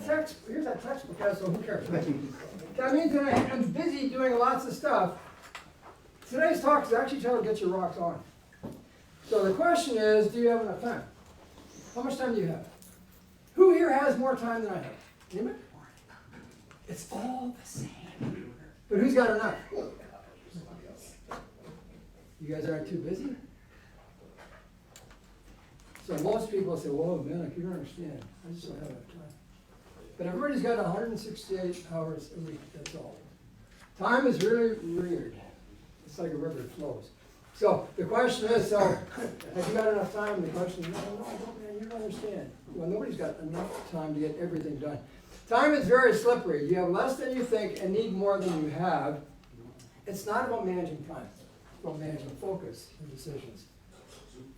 text, here's that textbook, so who cares? That means that I'm busy doing lots of stuff. Today's talk is actually trying to get your rocks on. So the question is, do you have enough time? How much time do you have? Who here has more time than I have? Anybody? It's all the same. But who's got enough? You guys aren't too busy? So most people say, whoa, man, you don't understand. I just don't have enough time. But everybody's got 168 hours a week, that's all. Time is really weird. It's like a river, it flows. So the question is, so have you got enough time? The question is, no, I don't, man, you don't understand. Well, nobody's got enough time to get everything done. Time is very slippery. You have less than you think and need more than you have. It's not about managing time. It's about managing focus and decisions.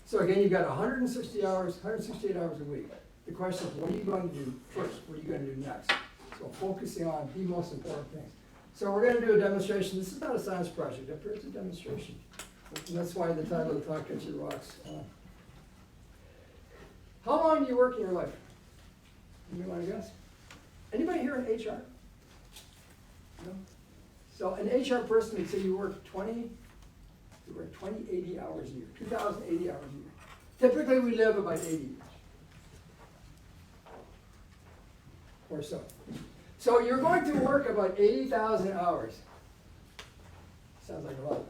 So again, you've got 168 hours a week. The question is, what are you going to do first? What are you going to do next? So focusing on the most important things. So we're going to do a demonstration. This is not a science project. Up here it's a demonstration. And that's why the title of the talk, Get Your Rocks On. How long do you work in your life? Anybody want to guess? Anybody here in HR? No? So an HR person would say you work 80 hours a year, 2,080 hours a year. Typically we live about 80 years. Or so. So you're going to work about 80,000 hours. Sounds like a lot.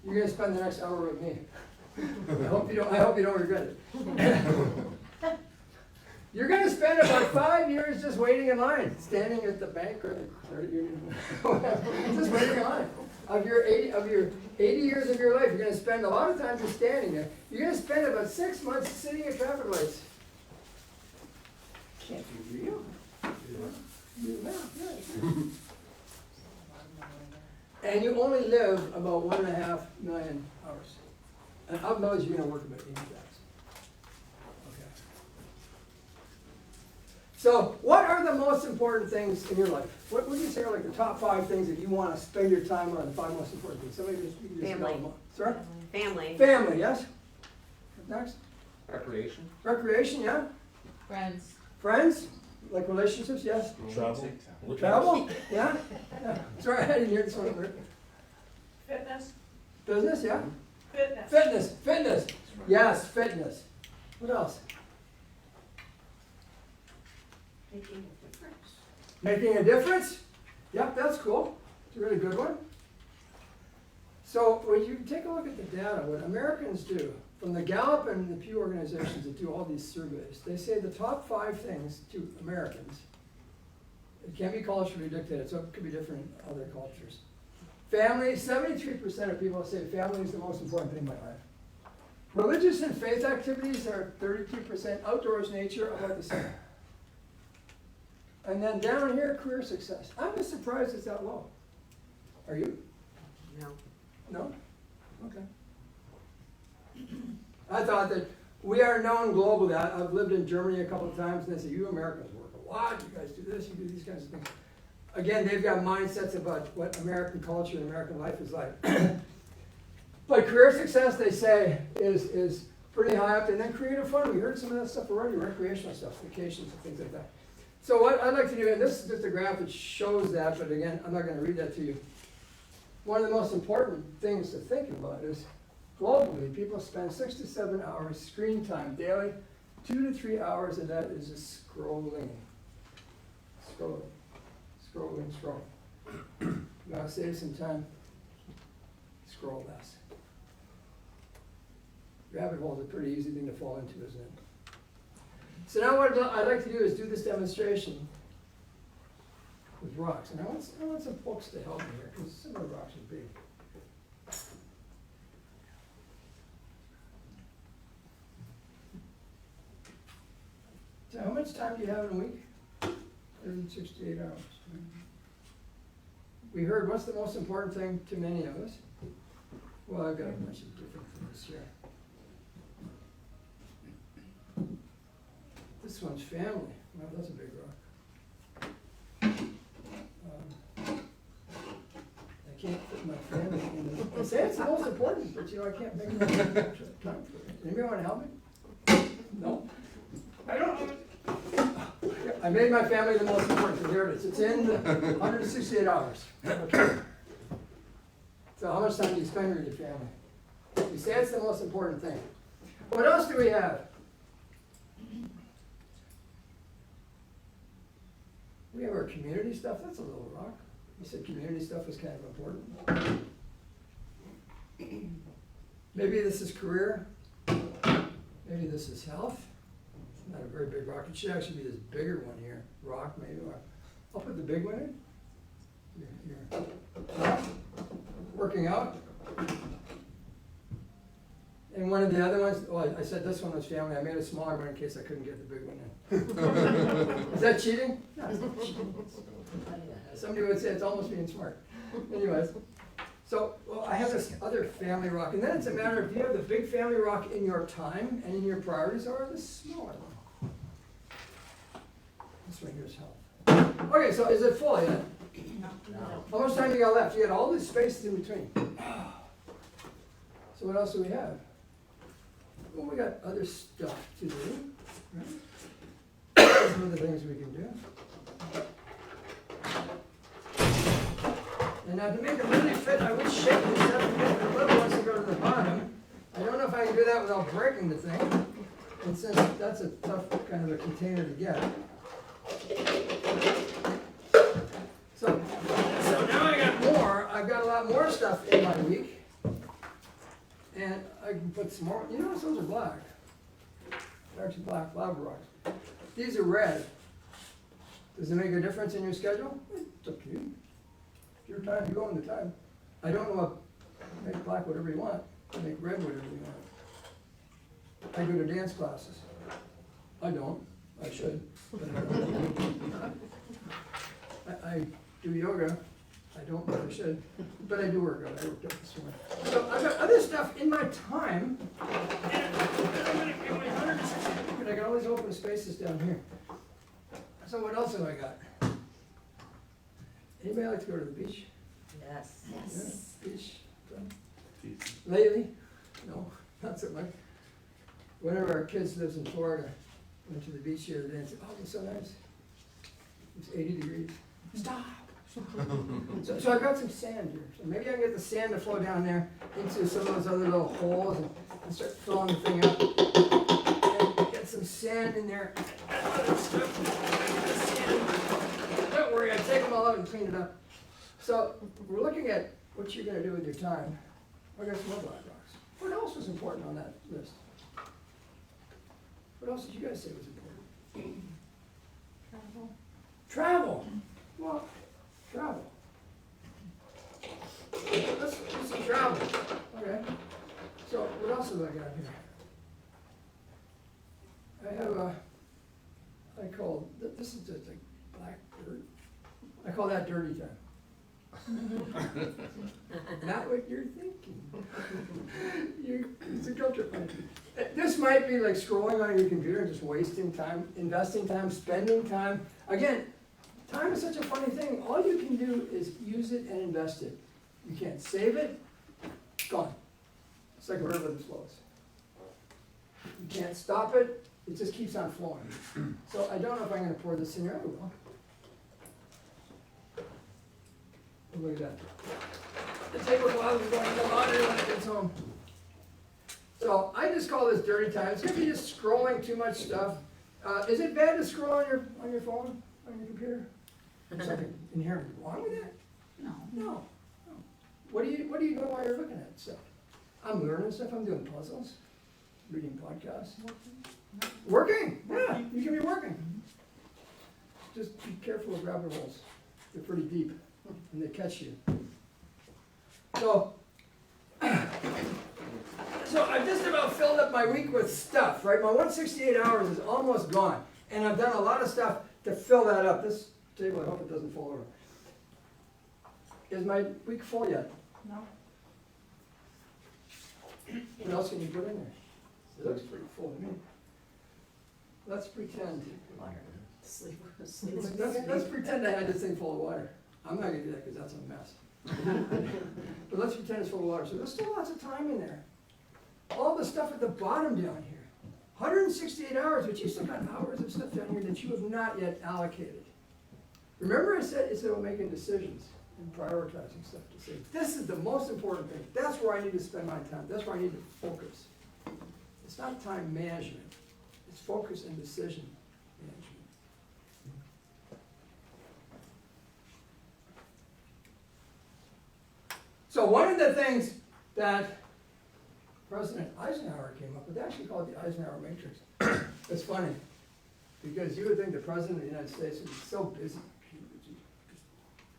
You're going to spend the next hour with me. I hope you don't regret it. You're going to spend about 5 years just waiting in line, standing at the bank or the credit union, just waiting in line. Of your 80 years of your life, you're going to spend a lot of time just standing there. You're going to spend about 6 months sitting at traffic lights. Can't be real. And you only live about 1.5 million hours. And of those, you're going to work about 80,000. Okay. So, what are the most important things in your life? What would you say are like the top 5 things that you want to spend your time on? The 5 most important things. Somebody just Family. Sorry? Family. Family, yes. Next. Recreation. Recreation, yeah. Friends. Friends, like relationships, yes. Travel. Travel, yeah. Sorry, I didn't hear this one. Fitness. Business, yeah. Fitness. Fitness. Yes, fitness. What else? Making a difference. Making a difference? Yep, that's cool. It's a really good one. So when you take a look at the data, what Americans do, from the Gallup and the Pew organizations that do all these surveys, they say the top 5 things to Americans, it can be culturally dictated, so it could be different in other cultures. Family, 73% of people say family is the most important thing in my life. Religious and faith activities are 32%, outdoors nature about the same. And then down here, career success. I'm just surprised it's that low. Are you? No. No? Okay. I thought that we are known globally. I've lived in Germany a couple of times, and they say, you Americans work a lot, you guys do this, you do these kinds of things. Again, they've got mindsets about what American culture and American life is like. But career success, they say, is pretty high up. And then creative fun, we heard some of that stuff already, recreational stuff, vacations and things like that. So what I'd like to do, and this is just a graph that shows that, but again, I'm not going to read that to you. One of the most important things to think about is globally, people spend 6 to 7 hours screen time daily. 2 to 3 hours of that is just scrolling. Scrolling. You gotta save some time. Scroll less. Rabbit hole's a pretty easy thing to fall into, isn't it? So now what I'd like to do is do this demonstration with rocks. And I want some books to help me here, because some of the rocks are big. So how much time do you have in a week? 168 hours. We heard what's the most important thing to many of us? Well, I've got a bunch of different things here. This one's family. Well, that's a big rock. I can't fit my family in this. I say it's the most important, but I can't make enough time for it. Anybody want to help me? No? I don't. I made my family the most important, so here it is. It's in the 168 hours. Okay. So how much time do you spend with your family? You say it's the most important thing. What else do we have? We have our community stuff. That's a little rock. You said community stuff is kind of important. Maybe this is career. Maybe this is health. It's not a very big rock. It should actually be this bigger one here. Rock, maybe. I'll put the big one in. Here. Working out. And one of the other ones, well, I said this one was family. I made a smaller one in case I couldn't get the big one in. Is that cheating? No, it's not cheating. Somebody would say it's almost being smart. Anyways, so well, I have this other family rock, and then it's a matter of do you have the big family rock in your time and in your priorities, or the smaller one? This one here's health. Okay, so is it full yet? No. How much time do you got left? You got all these spaces in between. So what else do we have? Well, we got other stuff to do. Right? Some of the things we can do. And now to make it really fit, I would shake this up and make the little ones to go to the bottom. I don't know if I can do that without breaking the thing. And since that's a tough kind of a container to get. So now I got more. I've got a lot more stuff in my week. And I can put some more. You notice those are black. They're actually black lava rocks. These are red. Does it make a difference in your schedule? It's up to you. It's your time. You go in the time. I don't know what. Make black whatever you want. Make red whatever you want. I go to dance classes. I don't. I should. But I don't. I do yoga. I don't, but I should. But I do work out. I worked out this morning. So I've got other stuff in my time. And I'm going to give my 160. But I got all these open spaces down here. So what else have I got? Anybody like to go to the beach? Yes. Yeah, beach. Lately? No, not so much. One of our kids lives in Florida. Went to the beach the other day and said, oh, it's so nice. It's 80 degrees. Stop. So I've got some sand here. So maybe I can get the sand to flow down there into some of those other little holes and start filling the thing up. And get some sand in there. Don't worry, I take them all out and clean it up. So we're looking at what you're going to do with your time. I got some more black rocks. What else was important on that list? What else did you guys say was important? Travel. Travel. Well, travel. Let's do some travel. Okay. So what else have I got here? I have I call, this is just like black dirt. I call that dirty time. Not what you're thinking. It's a guilt trip. This might be like scrolling on your computer and just wasting time, investing time, spending time. Again, time is such a funny thing. All you can do is use it and invest it. You can't save it, gone. It's like a river that flows. You can't stop it, it just keeps on flowing. So I don't know if I'm going to pour this in here. I will. Look at that. The tablecloth is going in the laundry when it gets home. So I just call this dirty time. It's going to be just scrolling too much stuff. Is it bad to scroll on your phone, on your computer? Something inherently wrong with that? No. What do you do while you're looking at stuff? I'm learning stuff. I'm doing puzzles, reading podcasts. Working? Yeah, you can be working. Just be careful of rabbit holes. They're pretty deep, and they catch you. So I've just about filled up my week with stuff, right? My 168 hours is almost gone, and I've done a lot of stuff to fill that up. This table, I hope it doesn't fall over. Is my week full yet? No. What else can you put in there? It looks pretty full to me. Let's pretend. Let's pretend I had this thing full of water. I'm not going to do that because that's a mess. But let's pretend it's full of water. So there's still lots of time in there. All the stuff at the bottom down here. 168 hours, but you still got hours of stuff down here that you have not yet allocated. Remember I said it's about making decisions and prioritizing stuff to say, this is the most important thing. That's where I need to spend my time. That's where I need to focus. It's not time management. It's focus and decision management. So one of the things that President Eisenhower came up with, they actually called it the Eisenhower Matrix. It's funny, because you would think the President of the United States would be so busy,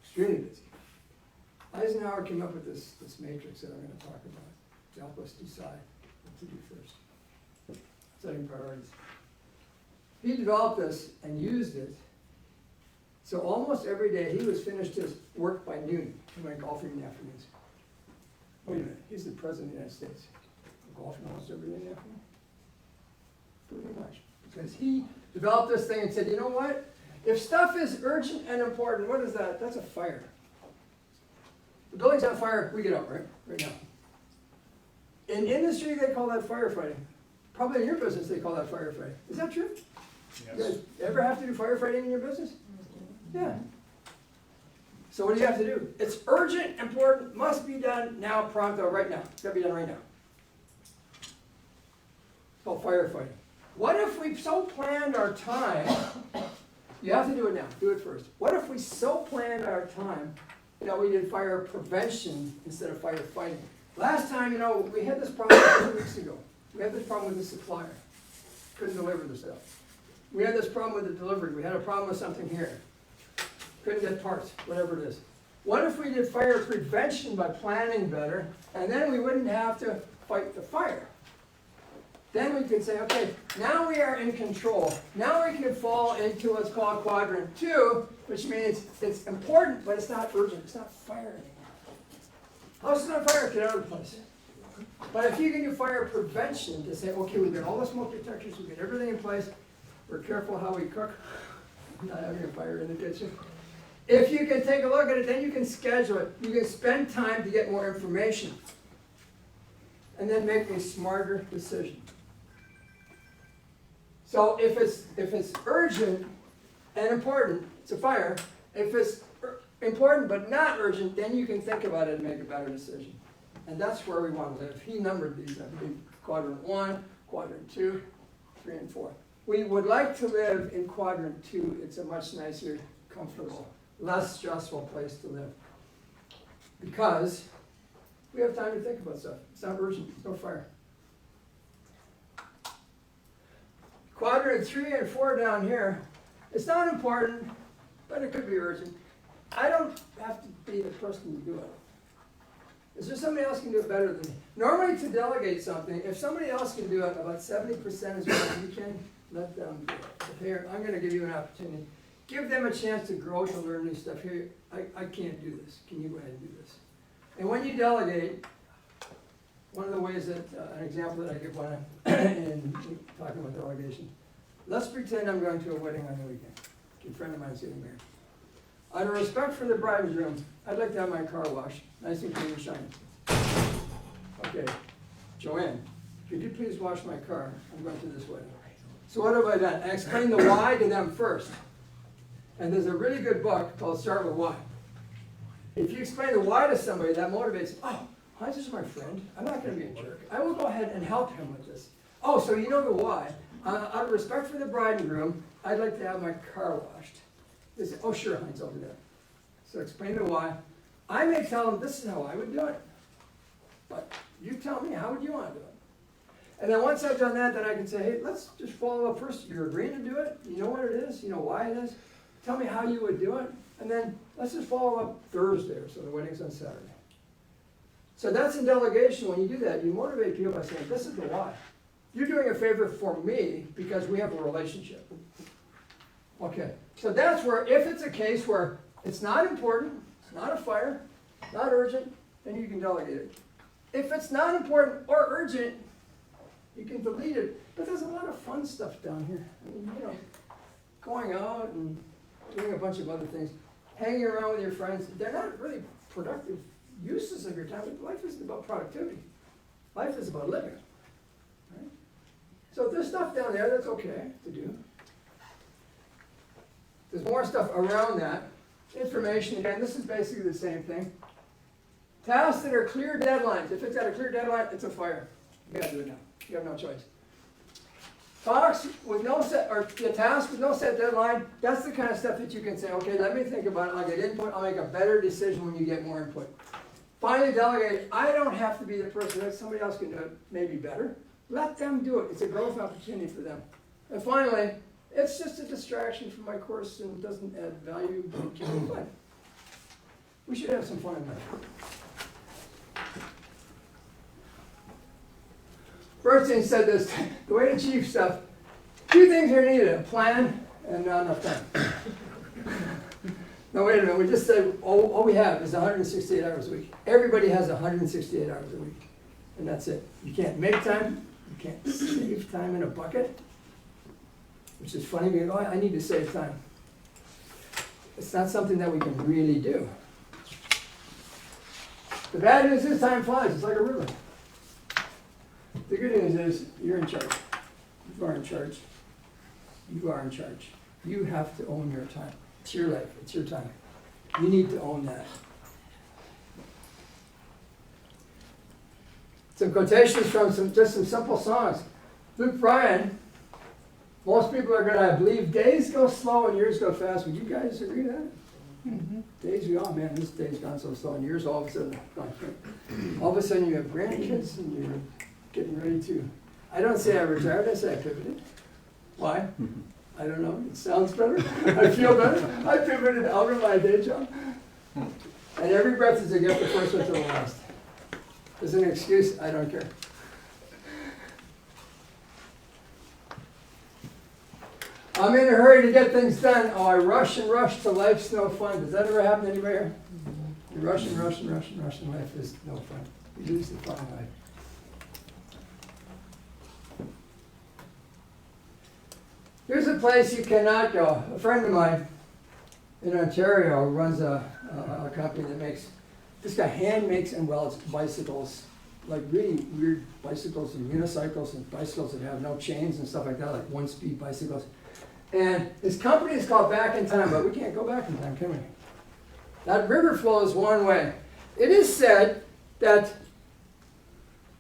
extremely busy. Eisenhower came up with this matrix that I'm going to talk about to help us decide what to do first. Setting priorities. He developed this and used it. So almost every day he was finished his work by noon. He went golfing in the afternoons. Wait a minute, he's the President of the United States. Golfing almost every day in the afternoon? Pretty much. Because he developed this thing and said, you know what? If stuff is urgent and important, what is that? That's a fire. The building's on fire, we get out, right? Right now. In industry, they call that firefighting. Probably in your business, they call that firefighting. Is that true? Yes. You guys ever have to do firefighting in your business? Yeah. So what do you have to do? It's urgent, important, must be done now, pronto, right now. It's got to be done right now. It's called firefighting. What if we so planned our time, you have to do it now, do it first. What if we so planned our time that we did fire prevention instead of firefighting? Last time, we had this problem 2 weeks ago. We had this problem with the supplier. Couldn't deliver the stuff. We had this problem with the delivery. We had a problem with something here. Couldn't get parts, whatever it is. What if we did fire prevention by planning better, and then we wouldn't have to fight the fire? Then we could say, okay, now we are in control. Now we can fall into what's called quadrant 2, which means it's important, but it's not urgent. It's not fire anymore. House is on fire, get out of the place. But if you can do fire prevention to say, okay, we've got all the smoke detectors, we've got everything in place, we're careful how we cook, not having a fire in the kitchen. If you can take a look at it, then you can schedule it. You can spend time to get more information. And then make a smarter decision. So if it's urgent and important, it's a fire. If it's important but not urgent, then you can think about it and make a better decision. And that's where we want to live. He numbered these, I believe, quadrant 1, quadrant 2, 3, and 4. We would like to live in quadrant 2. It's a much nicer, comfortable, less stressful place to live. Because we have time to think about stuff. It's not urgent, it's no fire. Quadrant 3 and 4 down here, it's not important, but it could be urgent. I don't have to be the person to do it. Is there somebody else who can do it better than me? Normally to delegate something, if somebody else can do it, about 70% is what you can, let them do it. Here, I'm going to give you an opportunity. Give them a chance to grow, to learn new stuff. Here, I can't do this. Can you go ahead and do this? And when you delegate, one of the ways that, an example that I give when I'm in talking about delegation, let's pretend I'm going to a wedding on the weekend. A friend of mine sitting there. Out of respect for the bride and groom, I'd like to have my car washed, nice and clean and shiny. Okay, Joanne, could you please wash my car? I'm going to this wedding. So what have I done? I explained the why to them first. And there's a really good book called Start With Why. If you explain the why to somebody, that motivates, oh, Heinz is my friend. I'm not going to be a jerk. I will go ahead and help him with this. Oh, so you know the why. Out of respect for the bride and groom, I'd like to have my car washed. They say, oh, sure, Heinz, I'll do that. So explain the why. I may tell them, this is how I would do it. But you tell me, how would you want to do it? And then once I've done that, then I can say, hey, let's just follow up first. You're agreeing to do it? You know what it is? You know why it is? Tell me how you would do it. And then let's just follow up Thursday, so the wedding's on Saturday. So that's in delegation. When you do that, you motivate people by saying, this is the why. You're doing a favor for me because we have a relationship. Okay, so that's where, if it's a case where it's not important, it's not a fire, not urgent, then you can delegate it. If it's not important or urgent, you can delete it. But there's a lot of fun stuff down here. I mean, going out and doing a bunch of other things, hanging around with your friends. They're not really productive uses of your time. Life isn't about productivity. Life is about living. Right? So there's stuff down there that's okay to do. There's more stuff around that. Information, again, this is basically the same thing. Tasks that are clear deadlines. If it's got a clear deadline, it's a fire. You gotta do it now. You have no choice. Tasks with no set, or the task with no set deadline, that's the kind of stuff that you can say, okay, let me think about it, I'll get input, I'll make a better decision when you get more input. Finally, delegate. I don't have to be the person, if somebody else can do it, maybe better. Let them do it. It's a growth opportunity for them. And finally, it's just a distraction from my course and doesn't add value, but it can be fun. We should have some fun in life. Bernstein said this, the way to achieve stuff, two things are needed, a plan and not enough time. No, wait a minute, we just said all we have is 168 hours a week. Everybody has 168 hours a week, and that's it. You can't make time, you can't save time in a bucket, which is funny, because oh, I need to save time. It's not something that we can really do. The bad news is time flies, it's like a river. The good news is you're in charge. You are in charge. You are in charge. You have to own your time. It's your life, it's your time. You need to own that. Some quotations from just some simple songs. Luke Bryan, most people are going to believe days go slow and years go fast. Would you guys agree with that? Mm-hmm. Days go, oh man, this day's gone so slow, and years all of a sudden gone quick. All of a sudden you have grandkids and you're getting ready to. I don't say I retired, I say I pivoted. Why? I don't know. It sounds better. I feel better. I pivoted out of my day job. And every breath is a gift, the first one to the last. There's an excuse, I don't care. I'm in a hurry to get things done. Oh, I rush and rush till life's no fun. Does that ever happen to anybody here? You rush and rush and rush and rush and life is no fun. You lose the fun in life. Here's a place you cannot go. A friend of mine in Ontario runs a company that makes, this guy hand makes and welds bicycles, like really weird bicycles and unicycles and bicycles that have no chains and stuff like that, like one-speed bicycles. And his company is called Back in Time, but we can't go back in time, can we? That river flows one way. It is said that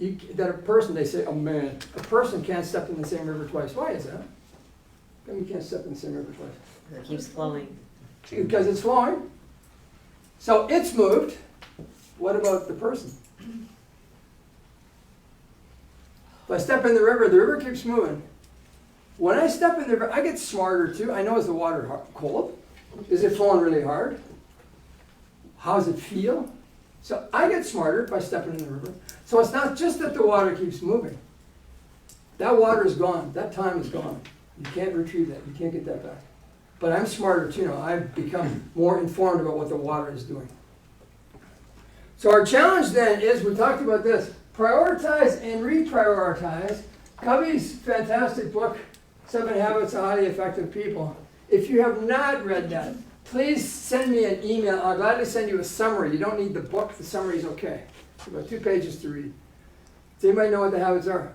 that a person, they say, oh man, a person can't step in the same river twice. Why is that? You can't step in the same river twice. It keeps flowing. Because it's flowing. So it's moved. What about the person? If I step in the river keeps moving. When I step in the river, I get smarter too. I know, is the water cold? Is it flowing really hard? How does it feel? So I get smarter by stepping in the river. So it's not just that the water keeps moving. That water is gone. That time is gone. You can't retrieve that. You can't get that back. But I'm smarter too now. I've become more informed about what the water is doing. So our challenge then is, we talked about this, prioritize and reprioritize. Covey's fantastic book, 7 Habits of Highly Effective People. If you have not read that, please send me an email. I'll gladly send you a summary. You don't need the book. The summary is okay. It's about 2 pages to read. Does anybody know what the habits are?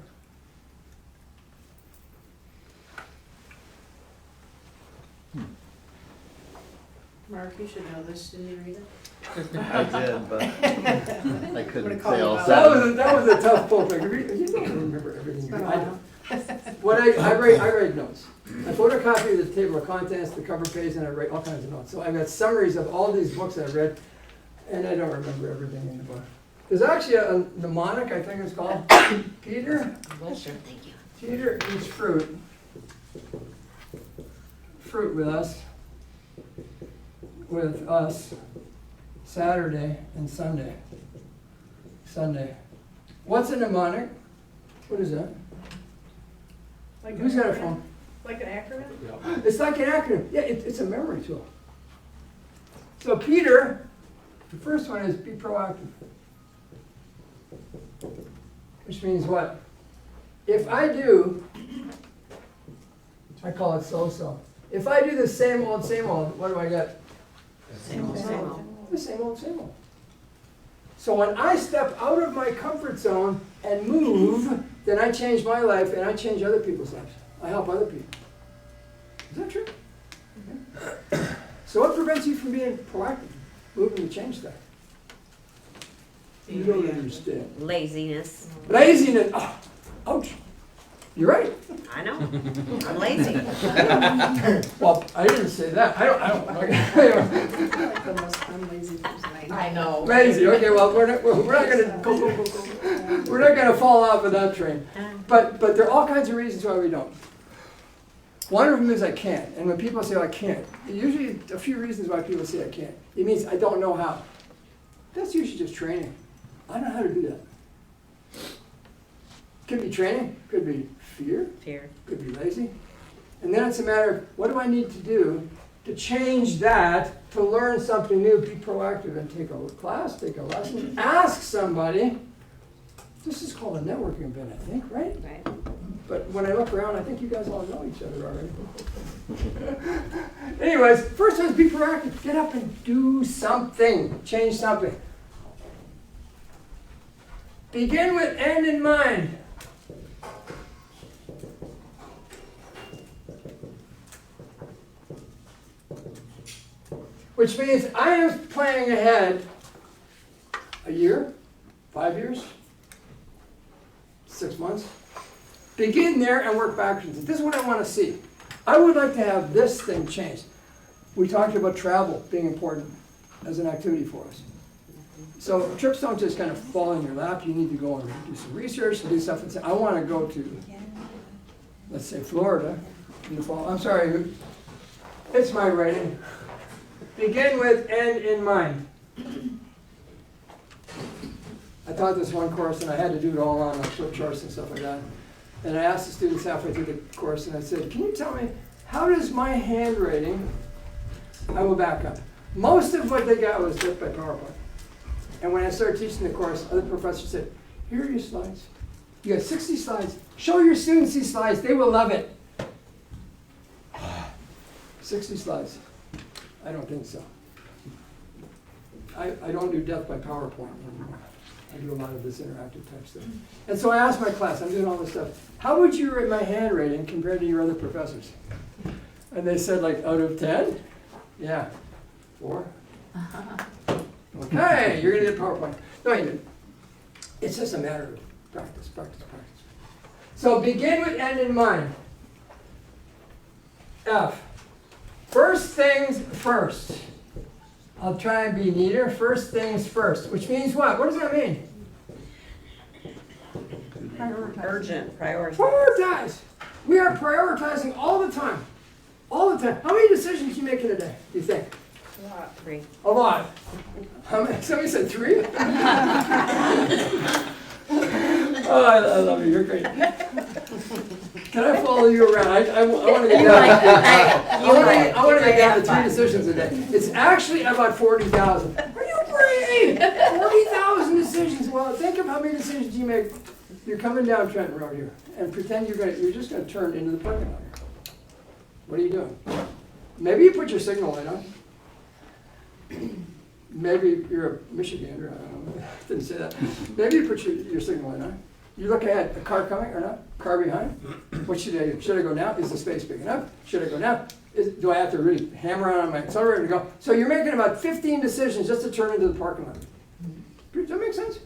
Mark, you should know this. Didn't you read it? I did, but I couldn't call say you all out. seven. That was a tough book. Like, you don't remember everything. been a I while. What I write notes. I photocopy the table of contents, the cover page, and I write all kinds of notes. So I've got summaries of all these books I read, and I don't remember everything in the book. There's actually a mnemonic, I think it's called. Peter? Well, sure, thank you. Peter eats fruit. Fruit with us. With us. Saturday and Sunday. Sunday. What's a mnemonic? What is that? Like Who's an got a acronym? phone? Like an acronym? It's like an acronym. Yeah, it's a memory tool. So Peter, the first one is be proactive. Which means what? If I do, I call it so-so. If I do the same old, what do I get? Same old, same old. The same old. So when I step out of my comfort zone and move, then I change my life and I change other people's lives. I help other people. Is that true? So what prevents you from being proactive, moving to change stuff? You don't understand. Laziness. Laziness. Oh, ouch. You're right. I know. I'm lazy. Well, I didn't say that. I don't. Like the most unlazy person I know. I know. Lazy. Okay. Well, we're not gonna we're not gonna fall off of that train. But there are all kinds of reasons why we don't. One of them is I can't. And when people say I can't, usually a few reasons why people say I can't. It means I don't know how. That's usually just training. I don't know how to do that. Could be training, could be fear, Fear. could be lazy. And then it's a matter of what do I need to do to change that, to learn something new, be proactive and take a class, take a lesson, ask somebody. This is called a networking event, I think, right? Right. But when I look around, I think you guys all know each other already. Anyways, first one is be proactive. Get up and do something. Change something. Begin with end in mind. Which means I am planning ahead a year, 5 years, 6 months. Begin there and work backwards. This is what I want to see. I would like to have this thing changed. We talked about travel being important as an activity for us. So trips don't just kind of fall in your lap. You need to go and do some research and do stuff and say, I want to go to, let's say, Florida in the fall. I'm sorry, it's my writing. Begin with end in mind. I taught this one course and I had to do it all on like flip charts and stuff like that. And I asked the students halfway through the course and I said, can you tell me, how does my handwriting, I will back up. Most of what they got was done by PowerPoint. And when I started teaching the course, other professors said, here are your slides. You got 60 slides. Show your students these slides. They will love it. 60 slides. I don't think so. I don't do death by PowerPoint anymore. I do a lot of this interactive type stuff. And so I asked my class, I'm doing all this stuff, how would you rate my handwriting compared to your other professors? And they said like out of 10? Yeah, 4. Okay, you're gonna get PowerPoint. No, you didn't. It's just a matter of practice, practice, practice. So begin with end in mind. F. First things first. I'll try and be neater. First things first, which means what? What does that mean? Urgent. Priority. Prioritize. We are prioritizing all the time. All the time. How many decisions do you make in a day, do you think? 3. A lot. How many? Somebody said 3? Oh, I love you. You're great. Can I follow you around? I want to get down. I want to get down to 3 decisions a day. It's actually about 40,000. Are you brain? 40,000 decisions. Well, think of how many decisions you make. You're coming down Trenton Road here, and pretend you're just going to turn into the parking lot. What are you doing? Maybe you put your signal light on. Maybe you're a Michigander. I don't know. I didn't say that. Maybe you put your signal light on. You look ahead. A car coming or not? Car behind? What should I do? Should I go now? Is the space big enough? Should I go now? Do I have to really hammer on my accelerator to go? So you're making about 15 decisions just to turn into the parking lot. Does that make sense?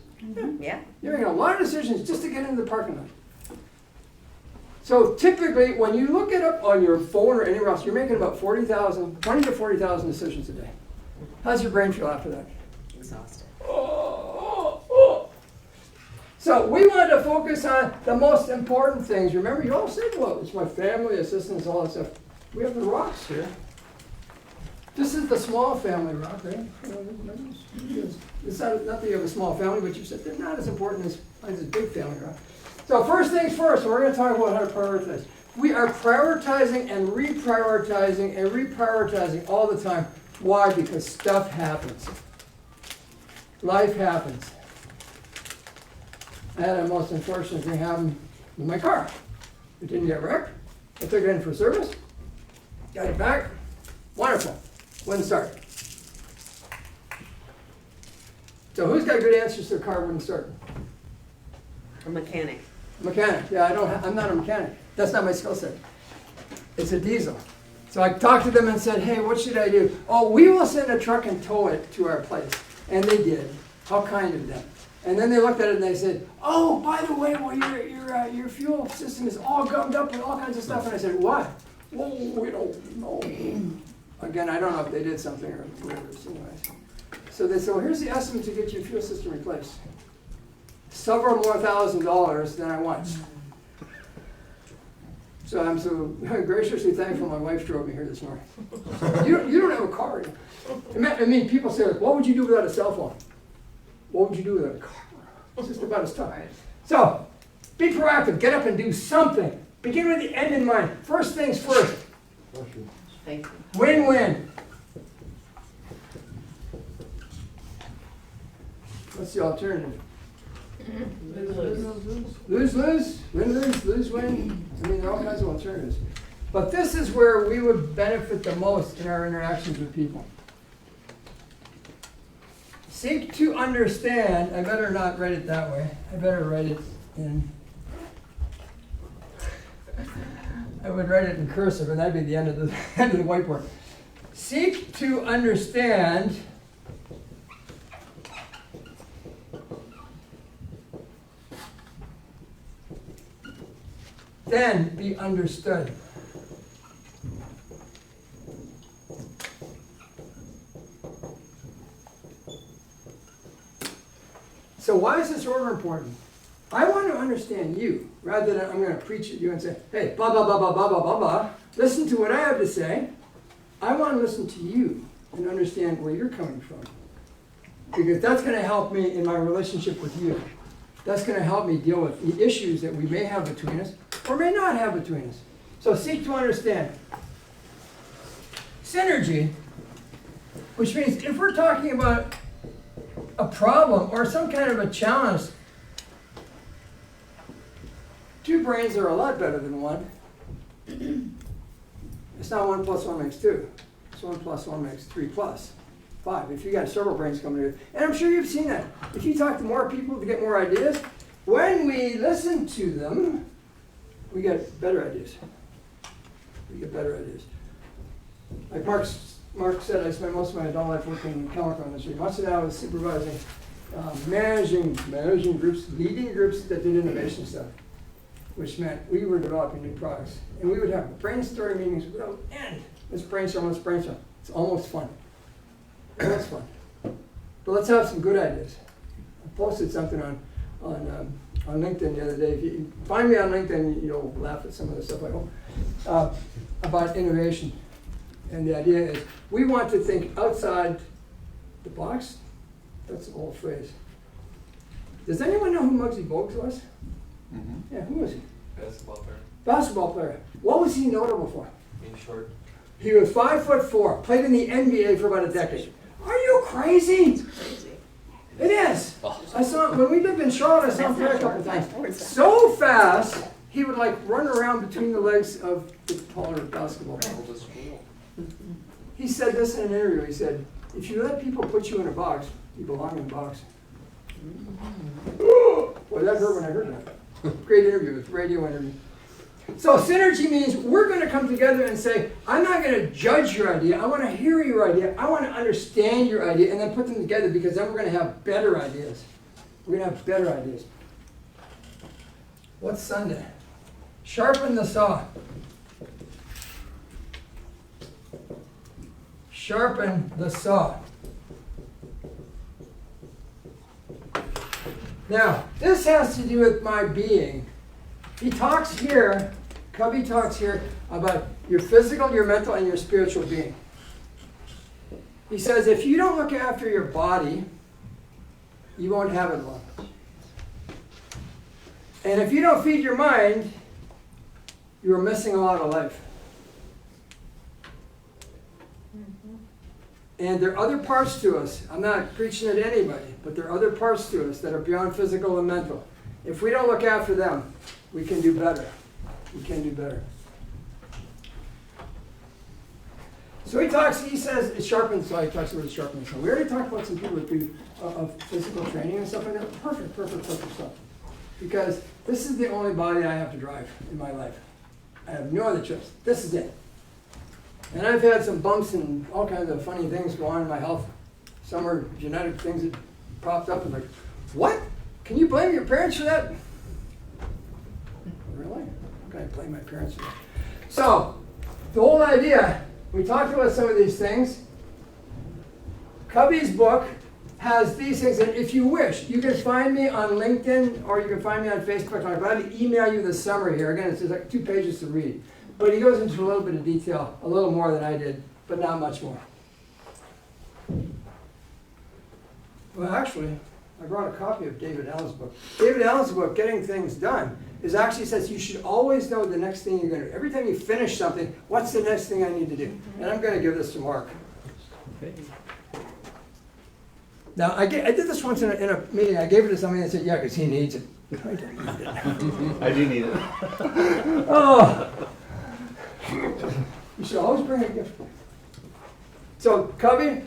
Yeah. You're making a lot of decisions just to get into the parking lot. So typically, when you look it up on your phone or anywhere else, you're making about 20 to 40,000 decisions a day. How's your brain feel after that? Exhausted. So we want to focus on the most important things. Remember, you all said, well, it's my family, assistants, all that stuff. We have the rocks here. This is the small family rock, right? It's not that you have a small family, but you said they're not as important as this big family rock. So first things first, we're going to talk about how to prioritize. We are prioritizing and reprioritizing all the time. Why? Because stuff happens. Life happens. I had a most unfortunate thing happen with my car. It didn't get wrecked. I took it in for service. Got it back. Wonderful. Wouldn't start. So who's got good answers to the car wouldn't start? A mechanic. Mechanic, yeah, I'm not a mechanic. That's not my skill set. It's a diesel. So I talked to them and said, hey, what should I do? Oh, we will send a truck and tow it to our place. And they did. How kind of them. And then they looked at it and they said, oh, by the way, well, your fuel system is all gummed up with all kinds of stuff. And I said, what? Well, we don't know. Again, I don't know if they did something or whatever. So anyways. So they said, well, here's the estimate to get your fuel system replaced. Several more $1,000s than I want. So I'm so graciously thankful my wife drove me here this morning. You don't have a car. I mean, people say, what would you do without a cell phone? What would you do without a car? It's just about as tough. So, be proactive. Get up and do something. Begin with the end in mind. First things first. Thank you. Win-win. What's the alternative? Lose-lose, win-lose, lose-win. I mean, there are all kinds of alternatives. But this is where we would benefit the most in our interactions with people. Seek to understand. I better not write it that way. I better write it in... I would write it in cursive, and that'd be the end of the whiteboard. Seek to understand then be understood. So why is this order important? I want to understand you, rather than I'm going to preach at you and say, hey, blah, blah, blah, blah, blah, blah, blah, blah. Listen to what I have to say. I want to listen to you and understand where you're coming from. Because that's going to help me in my relationship with you. That's going to help me deal with the issues that we may have between us or may not have between us. So seek to understand. Synergy, which means if we're talking about a problem or some kind of a challenge, two brains are a lot better than one. It's not 1 + 1 makes 2. It's 1 + 1 makes 3 + 5. If you got several brains coming together. And I'm sure you've seen that. If you talk to more people to get more ideas, when we listen to them, we get better ideas. We get better ideas. Like Mark said, I spent most of my adult life working in the chemical industry. Much of that was supervising, managing groups, leading groups that did innovation stuff, which meant we were developing new products. And we would have brainstorming meetings without end. Let's brainstorm. It's almost fun. That's fun. But let's have some good ideas. I posted something on LinkedIn the other day. If you find me on LinkedIn, you'll laugh at some of the stuff I hope, about innovation. And the idea is we want to think outside the box. That's an old phrase. Does anyone know who Muggsy Bogues was? Mm-hmm. Yeah, who was he? Basketball player. Basketball player. What was he notable for? Being short. He was 5'4", played in the NBA for about a decade. Are you crazy? Crazy. It is. I saw when we lived in Charlotte. I saw him play a couple times. So fast, he would like run around between the legs of the taller basketball player. He said this in an interview. He said, "If you let people put you in a box, you belong in a box." Boy, that hurt when I heard that. Great interview. It's a radio interview. So synergy means we're going to come together and say, I'm not going to judge your idea. I want to hear your idea. I want to understand your idea and then put them together because then we're going to have better ideas. We're going to have better ideas. What's Sunday? Sharpen the saw. Sharpen the saw. Now, this has to do with my being. He talks here, Covey talks here about your physical, your mental, and your spiritual being. He says if you don't look after your body, you won't have it long. And if you don't feed your mind, you're missing a lot of life. And there are other parts to us. I'm not preaching at anybody, but there are other parts to us that are beyond physical and mental. If we don't look after them, we can do better. We can do better. So he says it sharpens, so he talks about sharpening. So we already talked about some people who do of physical training and stuff like that. Perfect stuff. because this is the only body I have to drive in my life. I have no other choice. This is it. And I've had some bumps and all kinds of funny things go on in my health. Some are genetic things that popped up and like, what? Can you blame your parents for that? Really? How can I blame my parents for that? So, the whole idea, we talked about some of these things. Cubby's book has these things, and if you wish, you can find me on LinkedIn or you can find me on Facebook. I'm glad to email you the summary here. Again, it's just like 2 pages to read. But he goes into a little bit of detail, a little more than I did, but not much more. Well, actually, I brought a copy of David Allen's book. David Allen's book, Getting Things Done, is actually says you should always know the next thing you're going to do. Every time you finish something, what's the next thing I need to do? And I'm going to give this to Mark. Okay. Now, I did this once in a meeting. I gave it to somebody and said, yeah, because he needs it. I don't need it. I do need it. Oh. You should always bring a gift. So, Cubby,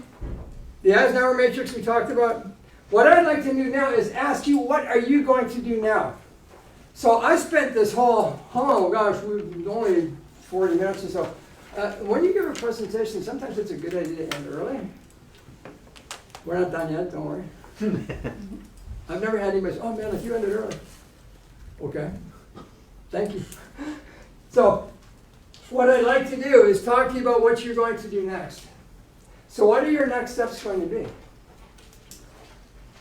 the Eisenhower matrix we talked about. What I'd like to do now is ask you, what are you going to do now? So I spent this whole, oh gosh, we've only 40 minutes or so. When you give a presentation, sometimes it's a good idea to end early. We're not done yet, don't worry. I've never had anybody say, oh man, if you ended early. Okay, thank you. So what I'd like to do is talk to you about what you're going to do next. So what are your next steps going to be?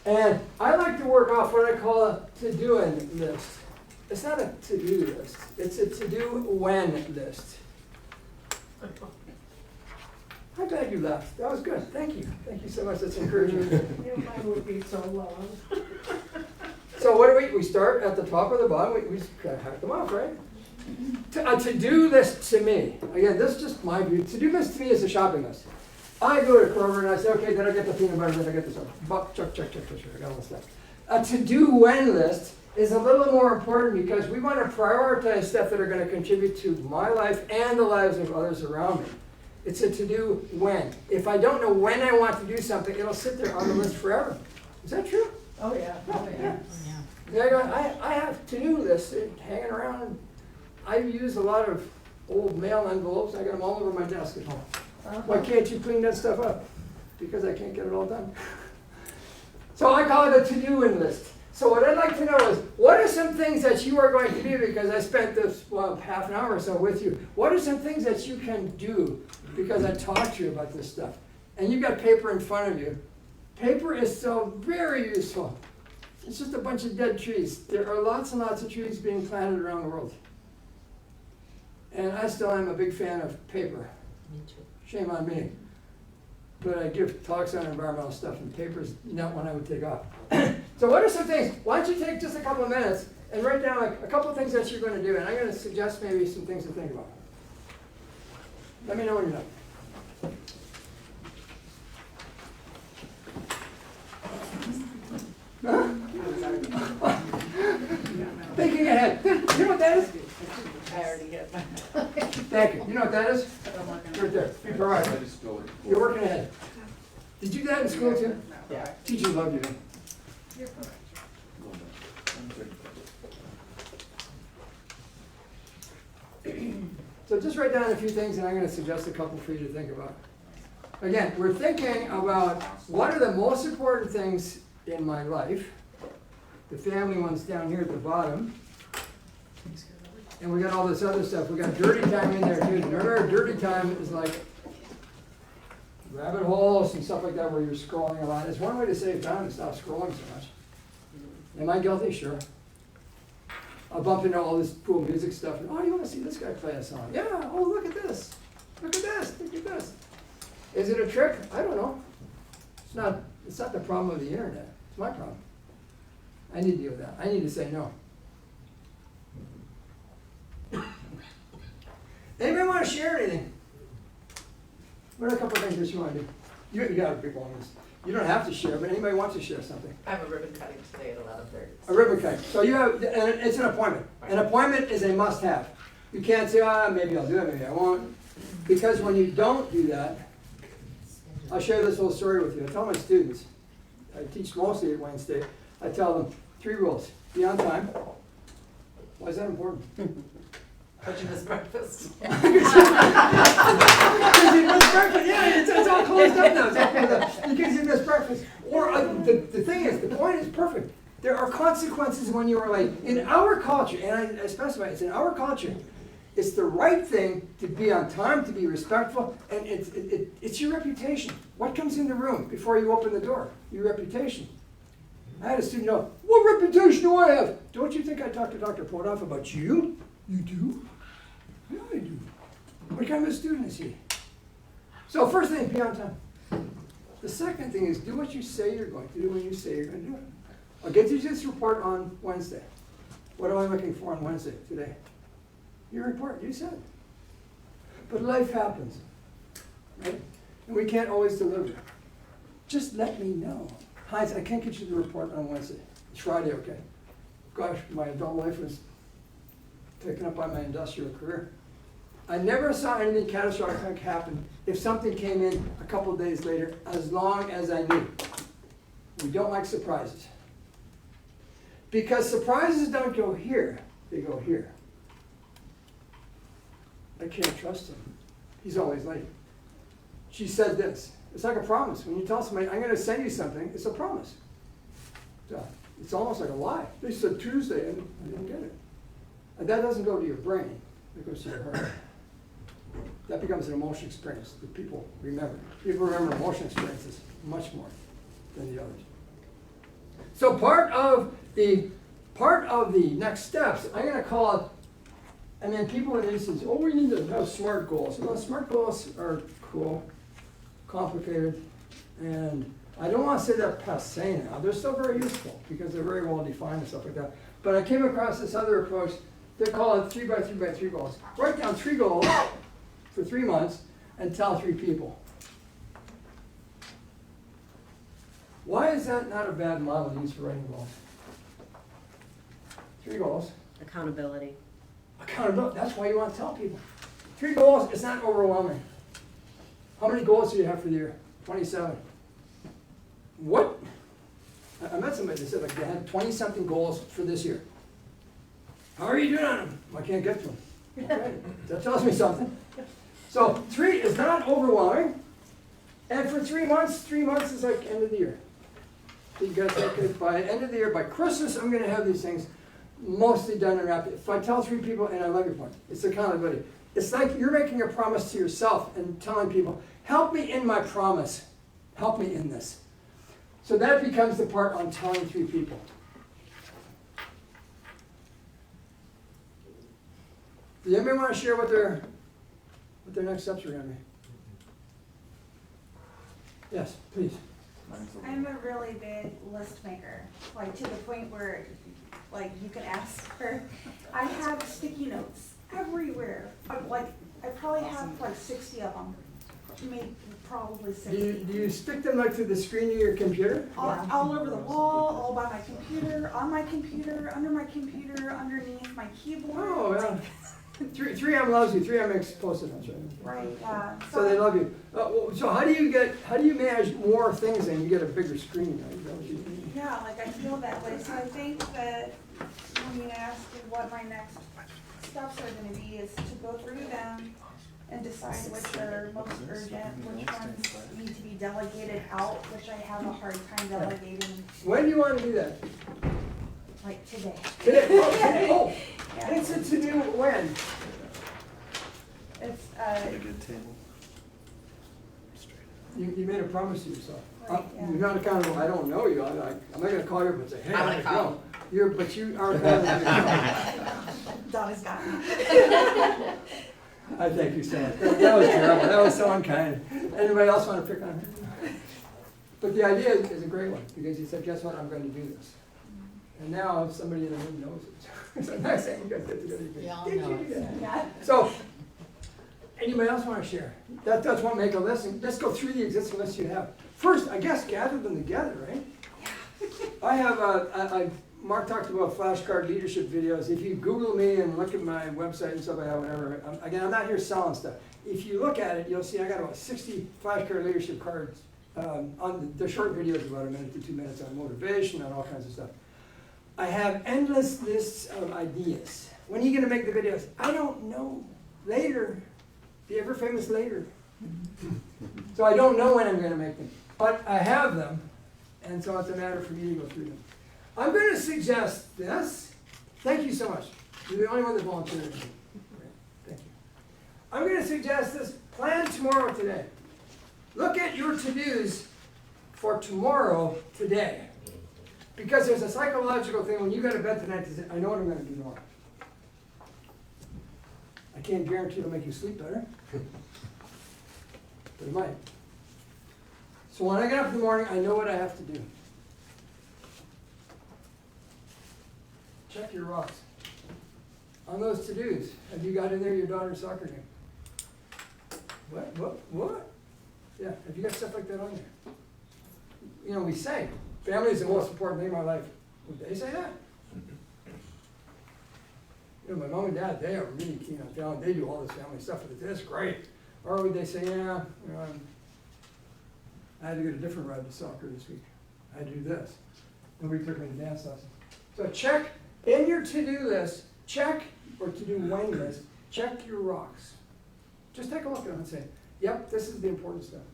And I like to work off what I call a to-doing list. It's not a to-do list. It's a to-do-when list. I'm glad you laughed. That was good. Thank you. Thank you so much. That's encouraging. Mine would be so long. So what do we start at the top or the bottom? We kind of hack them off, right? A to-do list to me. Again, this is just my view. To-do list to me is a shopping list. I go to Kroger and I say, okay, did I get the peanut butter? Did I get this one? Check. I got all this stuff. A to-do-when list is a little more important because we want to prioritize stuff that are going to contribute to my life and the lives of others around me. It's a to-do when. If I don't know when I want to do something, it'll sit there on the list forever. Is that true? Oh, yeah. I have to-do lists hanging around. And I use a lot of old mail envelopes. I got them all over my desk at home. Why can't you clean that stuff up? Because I can't get it all done. So I call it a to-do-in list. So what I'd like to know is, what are some things that you are going to do, because I spent this, half an hour or so with you. What are some things that you can do, because I taught you about this stuff? And you've got paper in front of you. Paper is so very useful. It's just a bunch of dead trees. There are lots and lots of trees being planted around the world. And I still am a big fan of paper. Me too. Shame on me. But I give talks on environmental stuff, and paper's not one I would take off. So what are some things? Why don't you take just a couple of minutes and write down a couple of things that you're going to do, and I'm going to suggest maybe some things to think about. Let me know when you're done. Thinking ahead. You know what that is? I already get mine. Thank you. You know what that is? Right there. Be proactive. You're working ahead. Did you do that in school too? Yeah. Teachers love you. So just write down a few things, and I'm going to suggest a couple for you to think about. Again, we're thinking about what are the most important things in my life. The family one's down here at the bottom. And we got all this other stuff. We got dirty time in there too. Remember, dirty time is like rabbit holes and stuff like that where you're scrolling a lot. It's one way to save time and stop scrolling so much. Am I guilty? Sure. I'll bump into all this cool music stuff. Oh, you want to see this guy play a song? Yeah. Oh, look at this. Look at this. Look at this. Is it a trick? I don't know. It's not the problem of the internet. It's my problem. I need to deal with that. I need to say no. Anybody want to share anything? What are a couple of things that you want to do? You got a big long list. You don't have to share, but anybody wants to share something. I have a ribbon cutting today at 11:30. A ribbon cutting. So you have, and it's an appointment. An appointment is a must-have. You can't say, maybe I'll do it, maybe I won't. Because when you don't do that, I'll share this whole story with you. I tell my students, I teach mostly at Wayne State, I tell them, 3 rules. Be on time. Why is that important? But you missed breakfast. Because you missed breakfast. Yeah, it's all closed up now. It's all closed up. Because you missed breakfast. Or the thing is, the point is perfect. There are consequences when you are late. In our culture, and I specify, it's in our culture, it's the right thing to be on time, to be respectful, and it's your reputation. What comes in the room before you open the door? Your reputation. I had a student know, what reputation do I have? Don't you think I talked to Dr. Potoff about you? You do? Yeah, I do. What kind of a student is he? So first thing, be on time. The second thing is do what you say you're going to do when you say you're going to do it. I'll get you this report on Wednesday. What am I looking for on Wednesday today? Your report, you said. But life happens, right? And we can't always deliver. Just let me know. Heinz, I can't get you the report on Wednesday. It's Friday, okay? Gosh, my adult life was taken up by my industrial career. I never saw anything catastrophic happen if something came in a couple of days later, as long as I knew. We don't like surprises. Because surprises don't go here, they go here. I can't trust him. He's always late. She said this. It's like a promise. When you tell somebody, I'm going to send you something, it's a promise. It's almost like a lie. They said Tuesday and I didn't get it. And that doesn't go to your brain, it goes to your heart. That becomes an emotional experience that people remember. People remember emotional experiences much more than the others. So part of the next steps, I'm going to call it, and then people in these says, oh, we need to have SMART goals. Well, SMART goals are cool, complicated, and I don't want to say they're passé now. They're still very useful because they're very well defined and stuff like that. But I came across this other approach. They call it 3 by 3 by 3 goals. Write down 3 goals for 3 months and tell 3 people. Why is that not a bad model to use for writing goals? 3 goals. Accountability. Accountability. That's why you want to tell people. 3 goals, it's not overwhelming. How many goals do you have for the year? 27. What? I met somebody that said like they had 20-something goals for this year. How are you doing on them? I can't get to them. Okay. That tells me something. So 3 is not overwhelming. And for 3 months is like end of the year. So you got to take it by end of the year. By Christmas, I'm going to have these things mostly done and wrapped. If I tell 3 people, and I love your point, it's accountability. It's like you're making a promise to yourself and telling people, help me in my promise. Help me in this. So that becomes the part on telling 3 people. Does anybody want to share what their next steps are going to be? Yes, please. I'm a really big list maker, like to the point where, like, you can ask for, I have sticky notes everywhere. I probably have like 60 of them, maybe probably 60. Do you stick them like to the screen of your computer? All over the wall, all by my computer, on my computer, under my computer, underneath my keyboard. Oh, yeah. 3M loves you. 3M makes post-it notes, right? Right, yeah. So they love you. So how do you manage more things and you get a bigger screen? Right? Is that what you mean? Yeah, like I feel that way. So I think that when you ask what my next steps are going to be is to go through them and decide which are most urgent, which ones need to be delegated out, which I have a hard time delegating. When do you want to do that? Like today. Today. Oh, today. Oh. Yeah. It's to do when? It's Get a good table. You made a promise to yourself. Right, yeah. You're not accountable. I don't know you. I'm not going to call you up and say, hey, I'm how'd gonna it call. go? But you are accountable. Donna's got me. I thank you, Sam. That was terrible. That was so unkind. Anybody else want to pick on her? But the idea is a great one because you said, guess what? I'm going to do this. And now somebody in the room knows it. So I'm not saying you guys get together. We all Did you know do it. that? Yeah. So, anybody else want to share? That's what make a list. And let's go through the existing list you have. First, I guess gather them together, right? I have Mark talked about flashcard leadership videos. If you Google me and look at my website and stuff like that, whatever. Again, I'm not here selling stuff. If you look at it, you'll see I got about 60 flashcard leadership cards on the short videos, about 1 minute to 2 minutes on motivation and all kinds of stuff. I have endless lists of ideas. When are you gonna make the videos? I don't know. Later. The ever famous later. So I don't know when I'm gonna make them. But I have them, and so it's a matter for me to go through them. I'm gonna suggest this. Thank you so much. You're the only one that volunteered. Thank you. I'm gonna suggest this. Plan tomorrow today. Look at your to-dos for tomorrow today. Because there's a psychological thing when you go to bed tonight to say, I know what I'm gonna do tomorrow. I can't guarantee it'll make you sleep better. But it might. So when I get up in the morning, I know what I have to do. Check your rocks. On those to-dos, have you got in there your daughter's soccer game? What? Yeah, have you got stuff like that on there? You know, we say, family is the most important thing in my life. Would they say that? You know, my mom and dad, they are really keen on family. They do all this family stuff, but that's great. Or would they say, yeah, you know, I had to get a different ride to soccer this week. I had to do this. Nobody took me to dance lessons. So check in your to-do list, check, or to-do when list, check your rocks. Just take a look at them and say, yep, this is the important stuff.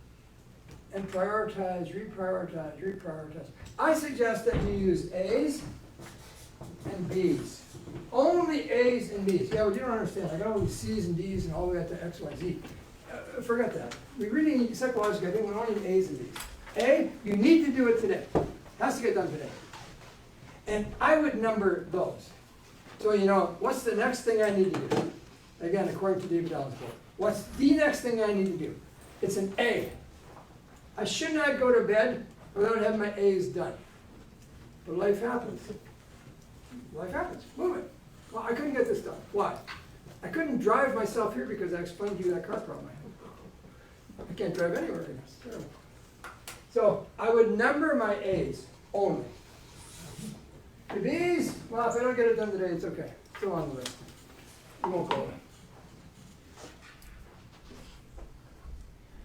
And prioritize, reprioritize, reprioritize. I suggest that you use A's and B's. Only A's and B's. Yeah, well, you don't understand. I got all these C's and D's and all the way up to X, Y, Z. Forget that. We really need, psychologically, I think we only need A's and B's. A, you need to do it today. Has to get done today. And I would number those. So, you know, what's the next thing I need to do? Again, according to David Allen's book. What's the next thing I need to do? It's an A. I should not go to bed without having my A's done. But life happens. Life happens. Move it. Well, I couldn't get this done. Why? I couldn't drive myself here because I explained to you that car problem I had. I can't drive anywhere right now. It's terrible. So I would number my A's only. The B's, well, if I don't get it done today, it's okay. Still on the list. You won't go away.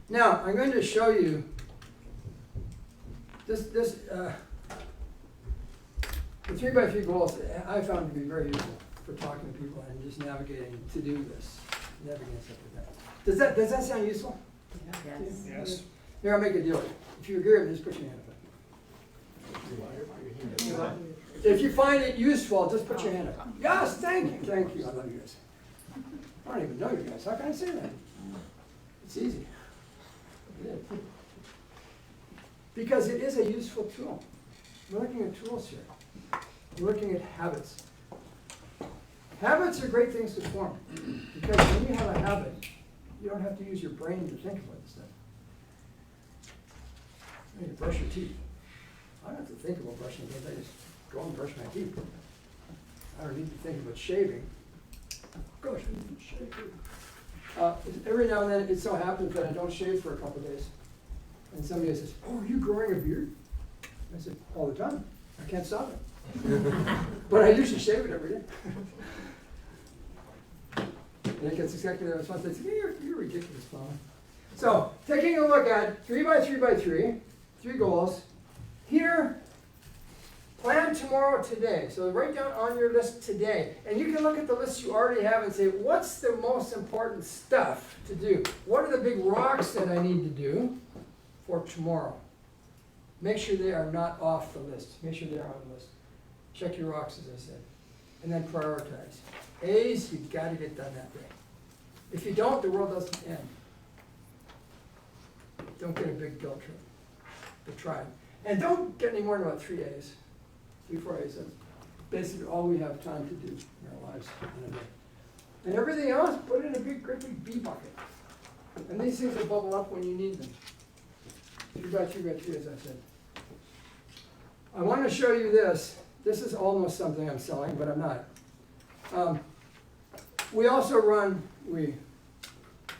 Now, I'm going to show you the 3x3 goals I found to be very useful for talking to people and just navigating to-do lists, navigating stuff like that. Does that sound useful? Yes. Yes. Here, I'll make a deal. If you agree with me, just put your hand up. If you find it useful, just put your hand up. Yes, thank you. Thank you. I love you guys. I don't even know you guys. How can I say that? It's easy. It is. Because it is a useful tool. We're looking at tools here. We're looking at habits. Habits are great things to form. Because when you have a habit, you don't have to use your brain to think about this stuff. When you brush your teeth, I don't have to think about brushing my teeth. I just go and brush my teeth. I don't need to think about shaving. Gosh, I need to shave. Every now and then, it so happens that I don't shave for a couple of days. And somebody says, oh, are you growing a beard? I said, all the time. I can't stop it. But I usually shave it every day. And it gets exactly the response. They say, you're ridiculous, Plaumann. So, taking a look at 3x3x3, 3 goals. Here, plan tomorrow today. So write down on your list today. And you can look at the list you already have and say, what's the most important stuff to do? What are the big rocks that I need to do for tomorrow? Make sure they are not off the list. Make sure they're on the list. Check your rocks, as I said. And then prioritize. A's, you've got to get done that day. If you don't, the world doesn't end. Don't get a big guilt trip. But try it. And don't get any more than about 3 A's. 3, 4 A's. That's basically all we have time to do in our lives in a day. And everything else, put it in a big, great big B bucket. And these things will bubble up when you need them. 3x3x3, as I said. I want to show you this. This is almost something I'm selling, but I'm not. We also run,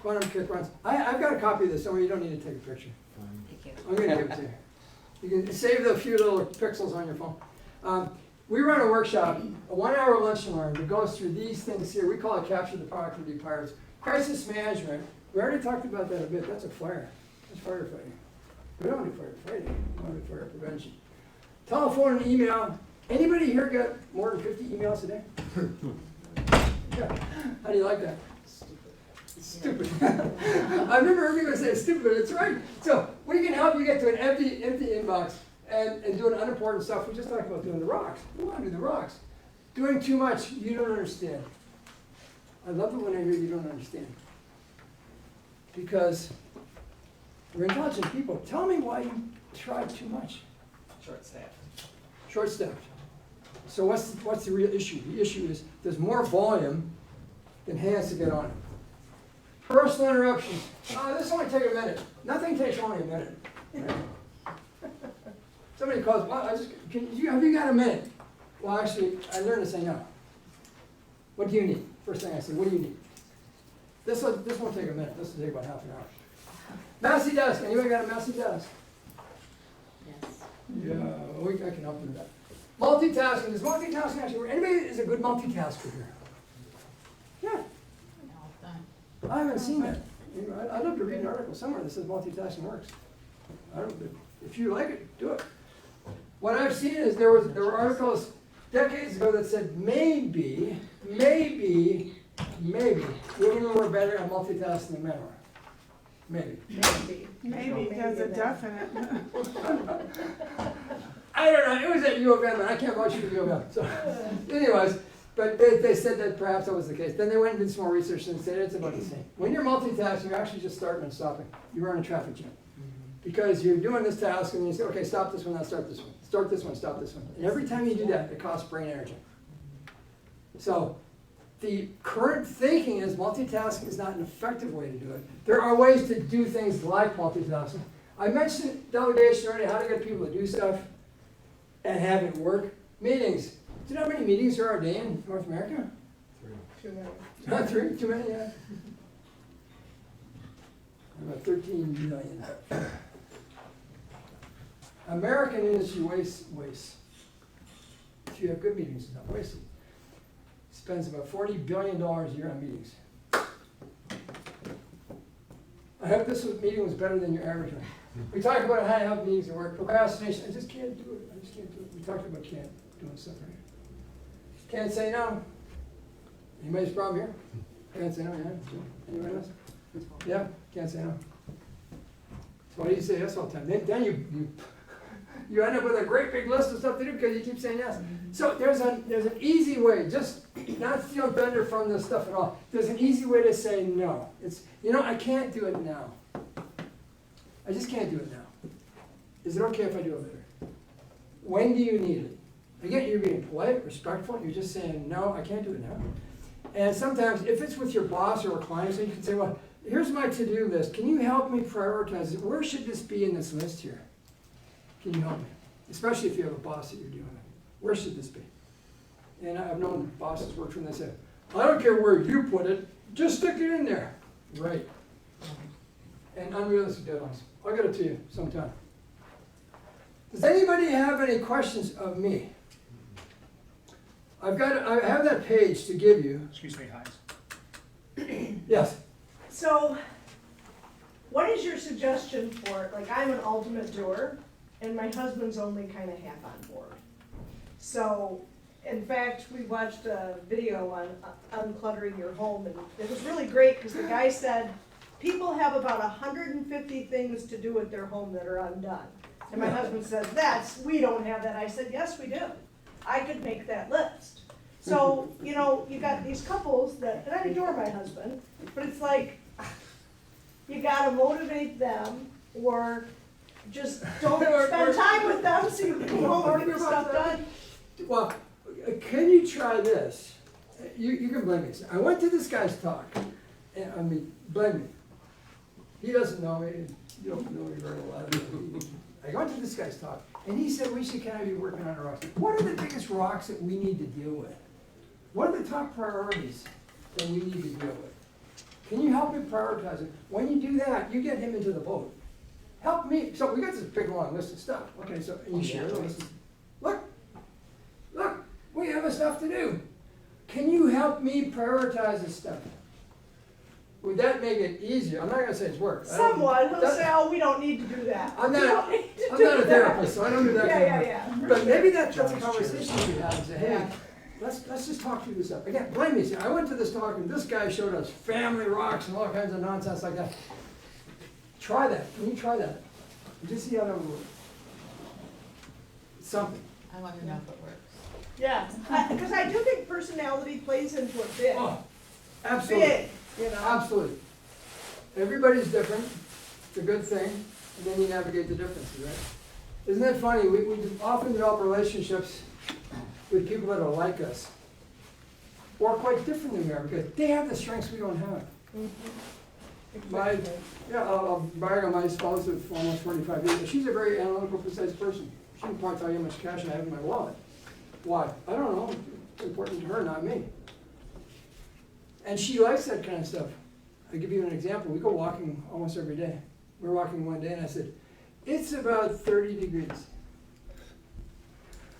quantum kick runs. I've got a copy of this, so you don't need to take a picture. Thank you. I'm going to give it to you. You can save the few little pixels on your phone. We run a workshop, a 1-hour lunch and learn that goes through these things here. We call it Capture the Productivity Pirates. Crisis management. We already talked about that a bit. That's a fire. That's firefighting. We don't do firefighting. We don't do fire prevention. Telephone and email Anybody here got more than 50 emails a day? Yeah. How do you like that? Stupid. I remember everybody saying stupid, but it's right. So we can help you get to an empty inbox and doing unimportant stuff. We just talked about doing the rocks. We want to do the rocks. Doing too much, you don't understand. I love it when I hear you don't understand. Because we're intelligent people. Tell me why you tried too much. Short-staffed. Short-staffed. So what's the real issue? The issue is there's more volume than hands to get on it. Personal interruptions. Oh, this only take a minute. Nothing takes only a minute. Somebody calls, well, have you got a minute? Well, actually, I learned to say no. What do you need? First thing I say, what do you need? This won't take a minute. This will take about half an hour. Messy desk. Anybody got a messy desk? Yes. Yeah, I can help you with that. Multitasking. Does multitasking actually work? Anybody is a good multitasker here? Yeah. I haven't seen that. I'd love to read an article somewhere that says multitasking works. If you like it, do it. What I've seen is there were articles decades ago that said maybe women were better at multitasking than men were. Maybe. Maybe, that's a definite. I don't know. It was at U of M, and I can't vouch for U of M. So, anyways, but they said that perhaps that was the case. Then they went and did some more research and said it's about the same. When you're multitasking, you're actually just starting and stopping. You're on a traffic jam. Because you're doing this task and you say, okay, stop this one, now start this one. Start this one, stop this one. And every time you do that, it costs brain energy. So the current thinking is multitasking is not an effective way to do it. There are ways to do things like multitasking. I mentioned delegation already, how to get people to do stuff and have it work. Meetings. Do you know how many meetings there are a day in North America? 3. Too many. Not 3, too many, yeah. About 13 million. American industry wastes. If you have good meetings, it's not wasted. Spends about $40 billion a year on meetings. I hope this meeting was better than your average one. We talked about how to help meetings work. Procrastination, I just can't do it. We talked about doing stuff right. Can't say no. Anybody's problem here? Can't say no, yeah? Anybody else? Yeah, can't say no. So why do you say yes all the time? Then you end up with a great big list of stuff to do because you keep saying yes. So there's an easy way, just not steal thunder from this stuff at all. There's an easy way to say no. It's, I can't do it now. I just can't do it now. Is it okay if I do it later? When do you need it? Again, you're being polite, respectful, you're just saying, no, I can't do it now. And sometimes, if it's with your boss or a client, so you can say, well, here's my to-do list. Can you help me prioritize it? Where should this be in this list here? Can you help me? Especially if you have a boss that you're dealing with. Where should this be? And I've known bosses work for them, they say, I don't care where you put it, just stick it in there. Right. And unrealistic deadlines. I'll get it to you sometime. Does anybody have any questions of me? I have that page to give you. Excuse me, Heinz. Yes. So, what is your suggestion for, like, I'm an ultimate doer, and my husband's only kind of half on board. So, in fact, we watched a video on uncluttering your home, and it was really great because the guy said, people have about 150 things to do at their home that are undone. And my husband says, we don't have that. I said, yes, we do. I could make that list. So, you got these couples that, and I adore my husband, but it's like, you gotta motivate them, or just don't spend time with them so you can go home and get stuff done. Well, can you try this? You can blame me. I went to this guy's talk. And, blame me. He doesn't know me. You don't know me very well. I went to this guy's talk, and he said we should kind of be working on rocks. What are the biggest rocks that we need to deal with? What are the top priorities that we need to deal with? Can you help me prioritize it? When you do that, you get him into the boat. Help me. So we got this big long list of stuff. Okay, so and you share the list. Look, we have stuff to do. Can you help me prioritize this stuff? Would that make it easier? I'm not going to say it's work. Someone will say, we don't need to do that. I'm not a therapist, so I don't do that kind of work. But maybe that's a conversation we have, and say, hey, let's just talk through this stuff. Again, blame me, see, I went to this talk and this guy showed us family rocks and all kinds of nonsense like that. Try that, can you try that? And just see how that would work. It's something. I want to know if it works. Yeah, because I do think personality plays into a bit. Oh, absolutely, Big, you know? absolutely. Everybody's different, it's a good thing, and then you navigate the differences, right? Isn't that funny, we often develop relationships with people that are like us, or quite different than we are, because they have the strengths we don't have. I'll brag on my spouse of almost 45 years. She's a very analytical, precise person. She can probably tell you how much cash I have in my wallet. Why? I don't know. It's important to her, not me. And she likes that kind of stuff. I'll give you an example. We go walking almost every day. We were walking one day and I said, it's about 30 degrees.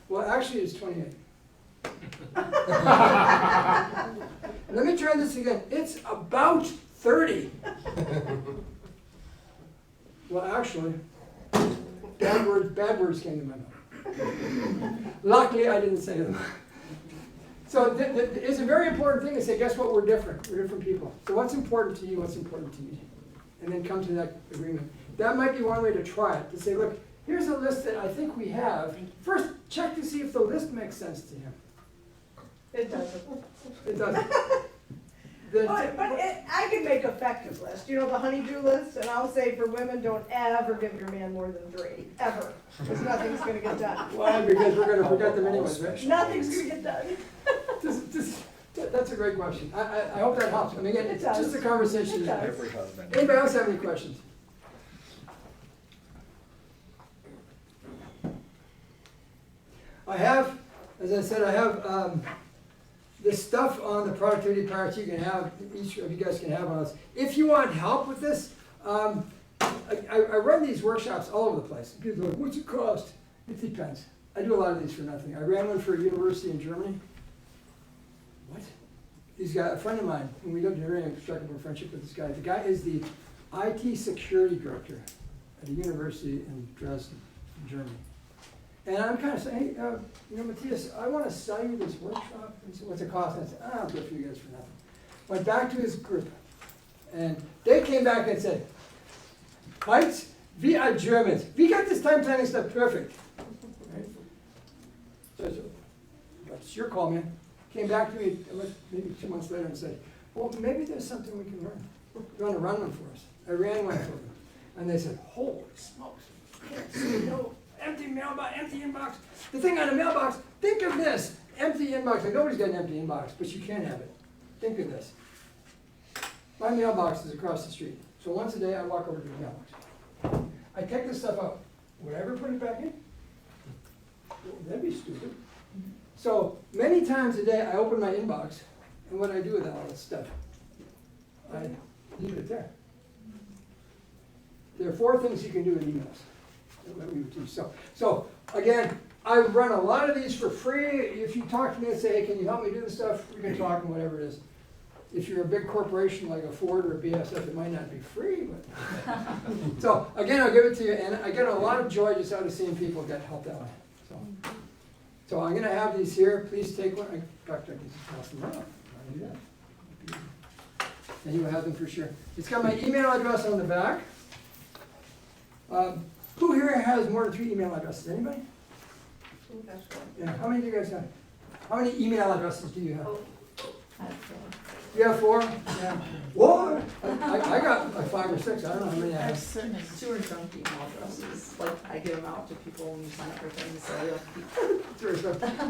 Well, actually it's 28. Let me try this again. It's about 30. Well, actually, bad words came to my mouth. Luckily, I didn't say them. So it's a very important thing to say, guess what, we're different. We're different people. So what's important to you, what's important to me? And then come to that agreement. That might be one way to try it, to say, look, here's a list that I think we have. First, check to see if the list makes sense to him. It doesn't. It doesn't. I can make effective list, you know, the honey-do list, and I'll say for women, don't ever give your man more than 3, ever, because nothing's gonna get done. Why? Because we're going to forget them anyways, right? Nothing's gonna get done. That's a great question. I hope that helps. I mean, again, it's just a conversation. It does. Every husband. Anybody else have any questions? I have, as I said, I have this stuff on the productivity parts you can have, each of you guys can have on us. If you want help with this, I run these workshops all over the place. People go, what's it cost? It depends. I do a lot of these for nothing. I ran one for a university in Germany. What? He's got a friend of mine, and we lived here and struck up a friendship with this guy. The guy is the IT security director at a university in Dresden, Germany. And I'm kind of saying, hey, Matthias, I want to sell you this workshop. He said, what's it cost? And I said, I'll do it for you guys for nothing. Went back to his group, and they came back and said, Heinz, we are Germans. We got this time planning stuff perfect. Right? So I said, that's your call, man. Came back to me maybe 2 months later and said, well, maybe there's something we can learn. You want to run one for us? I ran one for them. And they said, holy smokes, no. Empty mailbox, empty inbox. The thing on a mailbox, think of this. Empty inbox. Like, nobody's got an empty inbox, but you can have it. Think of this. My mailbox is across the street. So once a day, I walk over to the mailbox. I take this stuff out. Would I ever put it back in? Well, that'd be stupid. So many times a day, I open my inbox, and what do I do with all this stuff? I leave it there. There are 4 things you can do with emails. So again, I run a lot of these for free. If you talk to me and say, hey, can you help me do this stuff? We can talk and whatever it is. If you're a big corporation like a Ford or a BASF, it might not be free. But so again, I'll give it to you, and I get a lot of joy just out of seeing people get help that way. So I'm going to have these here. Please take one. In fact, I can just pass them around. I'll do that. And you will have them for sure. It's got my email address on the back. Who here has more than 3 email addresses? Anybody? Yeah. How many do you guys have? How many email addresses do you have? You have 4? Yeah. Whoa! I got like 5 or 6. I don't know how many I I have have. certain 2 or junk email addresses. Like, I give them out to people when you sign up for things, so they'll keep.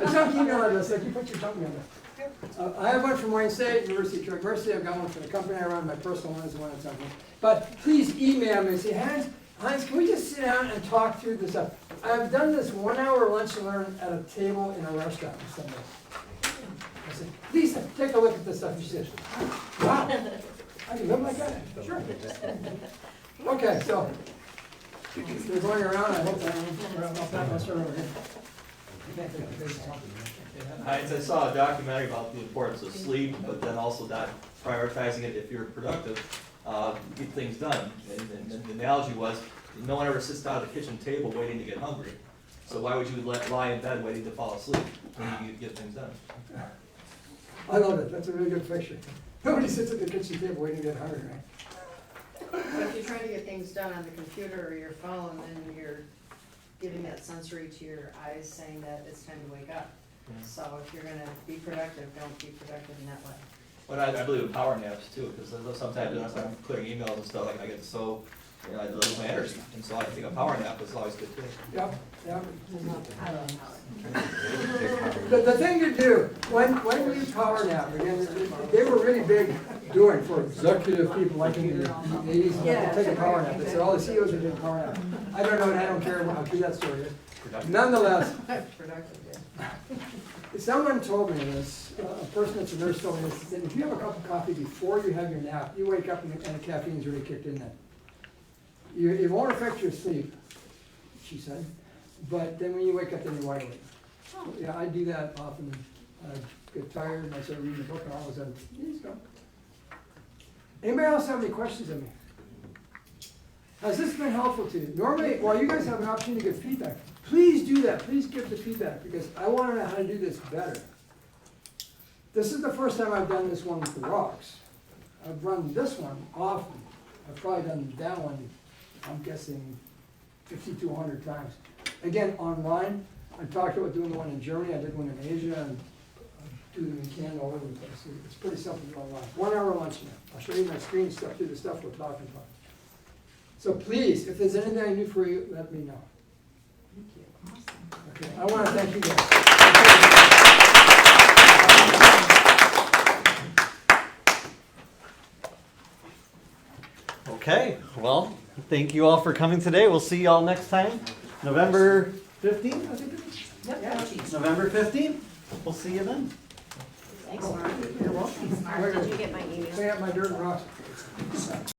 A junk email address, like you put your junk email address. I have one from Wayne State, University of Troy University. I've got one for the company I run. My personal one is the one that's on here. But please email me and say, Heinz, can we just sit down and talk through this stuff? I've done this 1-hour lunch and learn at a table in a restaurant or something. I said, Lisa, take a look at this stuff. And she said, wow, I can live like that. Sure. Okay, so they're going around. I hope I'll start over here. Heinz, I saw a documentary about the importance of sleep, but then also not prioritizing it if you're productive, get things done. And the analogy was, no one ever sits down at the kitchen table waiting to get hungry. So why would you lie in bed waiting to fall asleep when you get things done? I love it, that's a really good picture. Nobody sits at the kitchen table waiting to get hungry, right? But if you're trying to get things done on the computer or your phone, then you're giving that sensory to your eyes saying that it's time to wake up. So if you're gonna be productive, don't be productive in that way. But I believe in power naps too, because sometimes when I'm clearing emails and stuff, like I get so, you know, I lose my energy, and so I think a power nap is always good too. Yep, yep. I don't know. The thing to do, when we power nap, again, they were really big doing for executive people like in the 80s, Yeah. take a power nap. They said all the CEOs are doing power nap. I don't know, and I don't care how true that story is. Nonetheless, Productive, yeah. someone told me this, a person that's a nurse told me this, that if you have a cup of coffee before you have your nap, you wake up and the caffeine's already kicked in then. It won't affect your sleep, she said, but then when you wake up, then you're wide awake. Yeah, I do that often. I get tired and I start reading a book and all of a sudden, he's gone. Anybody else have any questions of me? Has this been helpful to you? Normally, while you guys have an opportunity to give feedback, please do that. Please give the feedback because I want to know how to do this better. This is the first time I've done this one with the rocks. I've run this one often. I've probably done that one, I'm guessing, 50 to 100 times. Again, online. I talked about doing the one in Germany. I did one in Asia and I do them in Canada all over the place. It's pretty simple to do online. 1 hour lunch now. I'll show you my screen stuff through the stuff we're talking about. So please, if there's anything I can do for you, let me know. Okay, I want to thank you guys. Okay, well, thank you all for coming today. We'll see you all next time. November 15th, I think it is? Yep. November 15th. We'll see you then. Thanks, Mark. You're welcome. Did you get my email? Clean up my dirt and rocks.